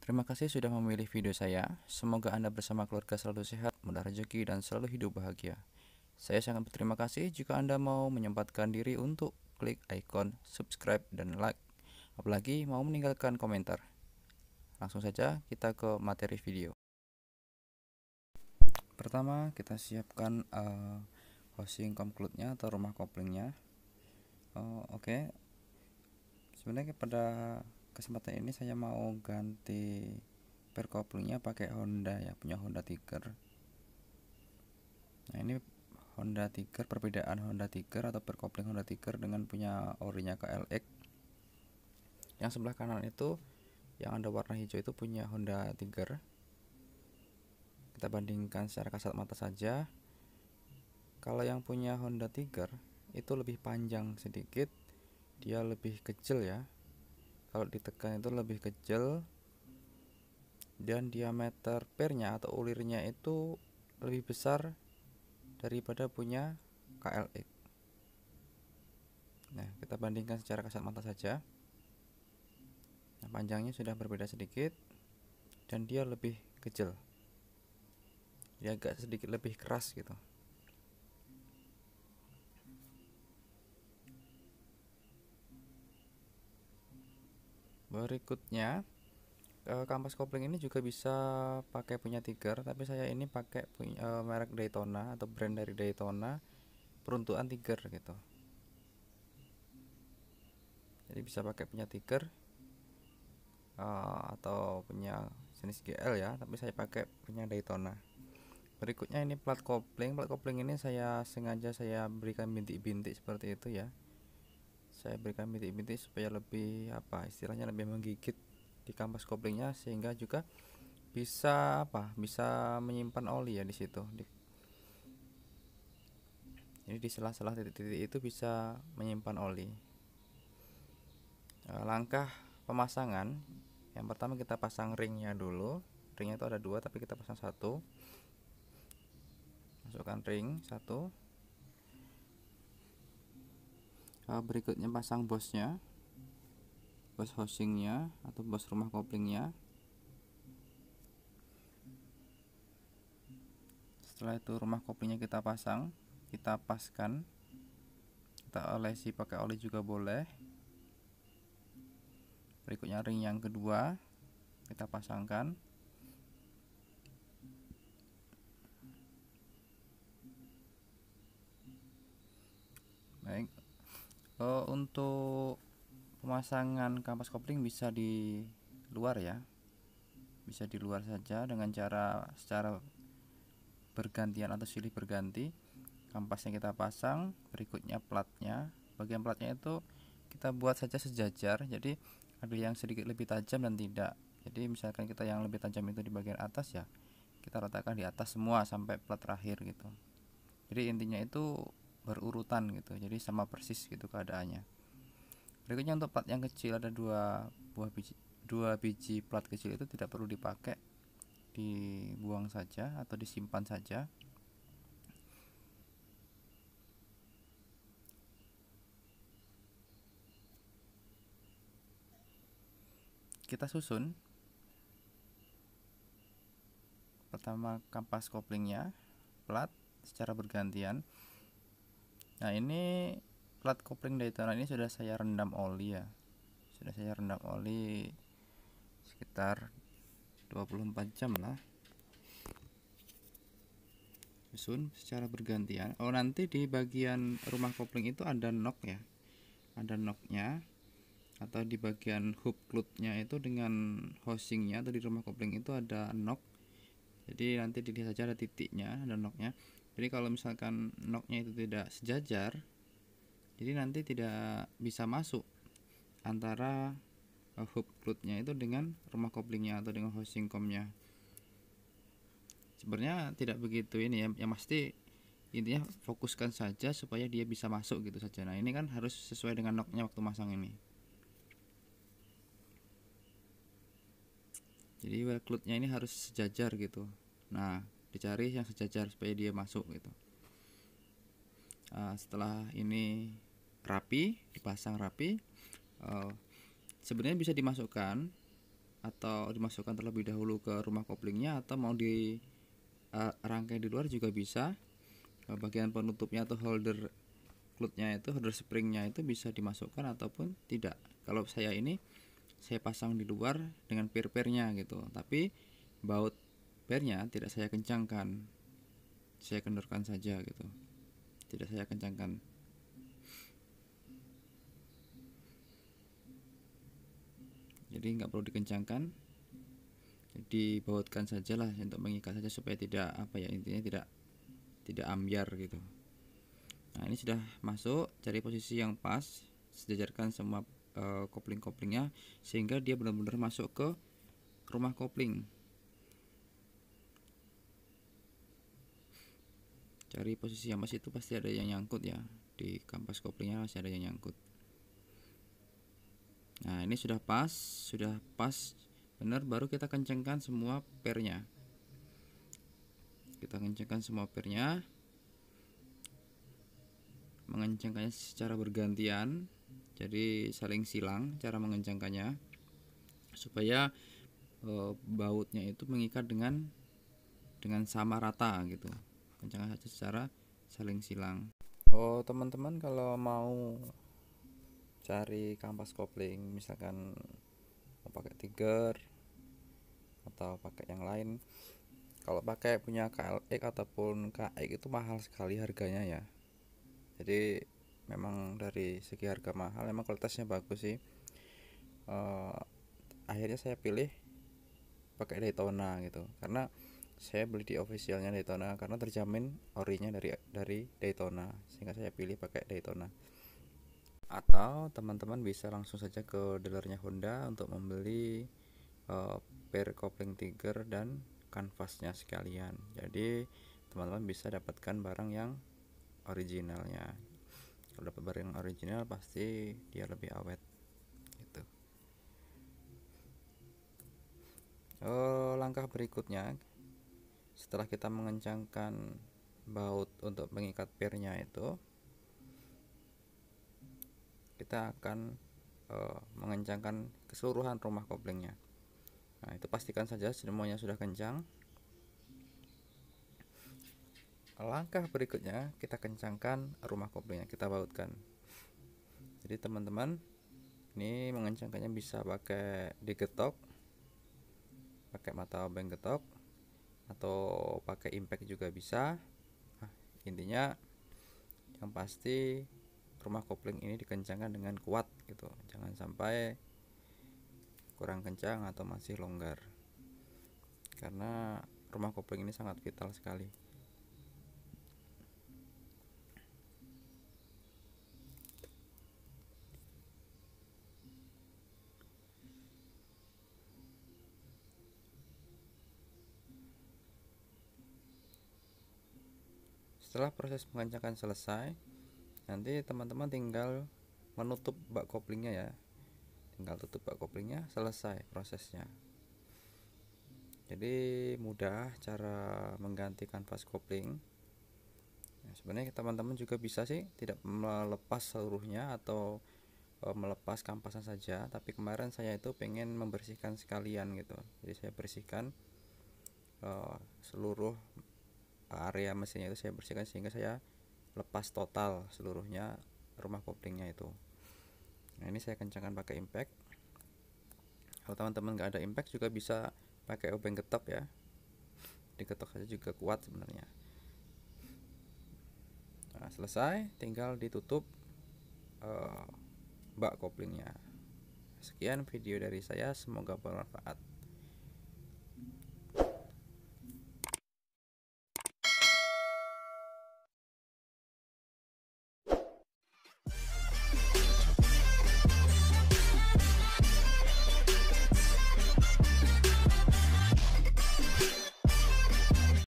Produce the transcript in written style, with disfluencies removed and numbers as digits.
Terima kasih sudah memilih video saya. Semoga Anda bersama keluarga selalu sehat, mudah rezeki, dan selalu hidup bahagia. Saya sangat berterima kasih jika Anda mau menyempatkan diri untuk klik ikon subscribe dan like, apalagi mau meninggalkan komentar. Langsung saja kita ke materi video. Pertama, kita siapkan housing complete-nya atau rumah koplingnya. Oke. Sebenarnya pada kesempatan ini saya mau ganti per koplingnya pakai Honda ya, punya Honda Tiger. Nah, ini Honda Tiger, perbedaan Honda Tiger atau per kopling Honda Tiger dengan punya orinya KLX. Yang sebelah kanan itu yang ada warna hijau itu punya Honda Tiger. Kita bandingkan secara kasat mata saja. Kalau yang punya Honda Tiger itu lebih panjang sedikit, dia lebih kecil ya. Kalau ditekan itu lebih kecil, dan diameter pernya atau ulirnya itu lebih besar daripada punya KLX. Nah, kita bandingkan secara kasat mata saja. Nah, panjangnya sudah berbeda sedikit dan dia lebih kecil. Dia agak sedikit lebih keras gitu. Berikutnya, kampas kopling ini juga bisa pakai punya Tiger, tapi saya ini pakai punya merek Daytona atau brand dari Daytona, peruntukan Tiger gitu. Jadi bisa pakai punya Tiger atau punya jenis GL ya, tapi saya pakai punya Daytona. Berikutnya ini plat kopling. Plat kopling ini saya sengaja berikan bintik-bintik seperti itu ya. Saya berikan bintik-bintik supaya lebih istilahnya lebih menggigit di kampas koplingnya, sehingga juga bisa bisa menyimpan oli ya di situ. Jadi di sela-sela titik-titik itu bisa menyimpan oli. Langkah pemasangan, yang pertama kita pasang ringnya dulu. Ringnya itu ada dua tapi kita pasang satu. Masukkan ring satu. Berikutnya pasang bosnya, bos housingnya atau bos rumah koplingnya. Setelah itu rumah koplingnya kita pasang, kita paskan, kita olesi pakai oli juga boleh. Berikutnya ring yang kedua kita pasangkan. Baik, untuk pemasangan kampas kopling bisa di luar ya, bisa di luar saja dengan secara bergantian atau silih berganti. Kampasnya kita pasang, berikutnya platnya. Bagian platnya itu kita buat saja sejajar, jadi ada yang sedikit lebih tajam dan tidak. Jadi misalkan kita yang lebih tajam itu di bagian atas ya, kita letakkan di atas semua sampai plat terakhir gitu. Jadi intinya itu berurutan gitu, jadi sama persis gitu keadaannya. Berikutnya untuk plat yang kecil ada dua biji plat kecil itu tidak perlu dipakai, dibuang saja atau disimpan saja. Kita susun pertama kampas koplingnya, plat secara bergantian. Nah, ini plat kopling Daytona ini sudah saya rendam oli ya, sudah saya rendam oli sekitar 24 jam lah. Susun secara bergantian. Nanti di bagian rumah kopling itu ada nok ya, ada noknya, atau di bagian hub klutnya itu dengan housingnya atau di rumah kopling itu ada nok. Jadi nanti dilihat saja ada titiknya, ada noknya. Jadi kalau misalkan noknya itu tidak sejajar, jadi nanti tidak bisa masuk antara hub klutnya itu dengan rumah koplingnya atau dengan housing comnya. Sebenarnya tidak begitu ini ya, yang pasti intinya fokuskan saja supaya dia bisa masuk gitu saja. Nah, ini kan harus sesuai dengan noknya waktu masang ini. Jadi well klutnya ini harus sejajar gitu. Nah, dicari yang sejajar supaya dia masuk gitu. Setelah ini rapi, dipasang rapi, sebenarnya bisa dimasukkan atau dimasukkan terlebih dahulu ke rumah koplingnya, atau mau di rangkai di luar juga bisa. Bagian penutupnya atau holder klutnya itu, holder springnya itu bisa dimasukkan ataupun tidak. Kalau saya ini saya pasang di luar dengan per-pernya gitu, tapi baut pernya tidak saya kencangkan, saya kendorkan saja gitu, tidak saya kencangkan. Jadi nggak perlu dikencangkan, dibautkan saja lah untuk mengikat saja supaya tidak intinya tidak ambiar gitu. Nah, ini sudah masuk, cari posisi yang pas, sejajarkan semua kopling-koplingnya sehingga dia benar-benar masuk ke rumah kopling. Cari posisi yang pas, itu pasti ada yang nyangkut ya, di kampas koplingnya masih ada yang nyangkut. Nah, ini sudah pas benar, baru kita kencangkan semua pernya. Kita kencangkan semua pernya, mengencangkannya secara bergantian, jadi saling silang cara mengencangkannya supaya bautnya itu mengikat dengan sama rata gitu. Kencangkan saja secara saling silang. Oh, teman-teman kalau mau cari kampas kopling, misalkan mau pakai Tiger atau pakai yang lain, kalau pakai punya KLX ataupun KX itu mahal sekali harganya ya. Jadi memang dari segi harga mahal, memang kualitasnya bagus sih. Akhirnya saya pilih pakai Daytona gitu, karena saya beli di officialnya Daytona karena terjamin orinya dari Daytona, sehingga saya pilih pakai Daytona. Atau teman-teman bisa langsung saja ke dealernya Honda untuk membeli per kopling Tiger dan kanvasnya sekalian. Jadi teman-teman bisa dapatkan barang yang originalnya. Kalau dapat barang yang original pasti dia lebih awet gitu. Langkah berikutnya, setelah kita mengencangkan baut untuk mengikat pernya itu, kita akan mengencangkan keseluruhan rumah koplingnya. Nah, itu pastikan saja semuanya sudah kencang. Langkah berikutnya, kita kencangkan rumah koplingnya, kita bautkan. Jadi teman-teman, ini mengencangkannya bisa pakai digetok, pakai mata obeng getok, atau pakai impact juga bisa. Nah, intinya yang pasti rumah kopling ini dikencangkan dengan kuat gitu, jangan sampai kurang kencang atau masih longgar, karena rumah kopling ini sangat vital sekali. Setelah proses mengencangkan selesai, nanti teman-teman tinggal menutup bak koplingnya ya, tinggal tutup bak koplingnya, selesai prosesnya. Jadi mudah cara mengganti kanvas kopling. Nah, sebenarnya teman-teman juga bisa sih tidak melepas seluruhnya atau melepas kampasan saja, tapi kemarin saya itu pengen membersihkan sekalian gitu. Jadi saya bersihkan seluruh area mesinnya itu, saya bersihkan sehingga saya lepas total seluruhnya rumah koplingnya itu. Nah, ini saya kencangkan pakai impact. Kalau teman-teman nggak ada impact juga bisa pakai obeng getok ya, digetok saja juga kuat sebenarnya. Nah, selesai, tinggal ditutup bak koplingnya. Sekian video dari saya, semoga bermanfaat.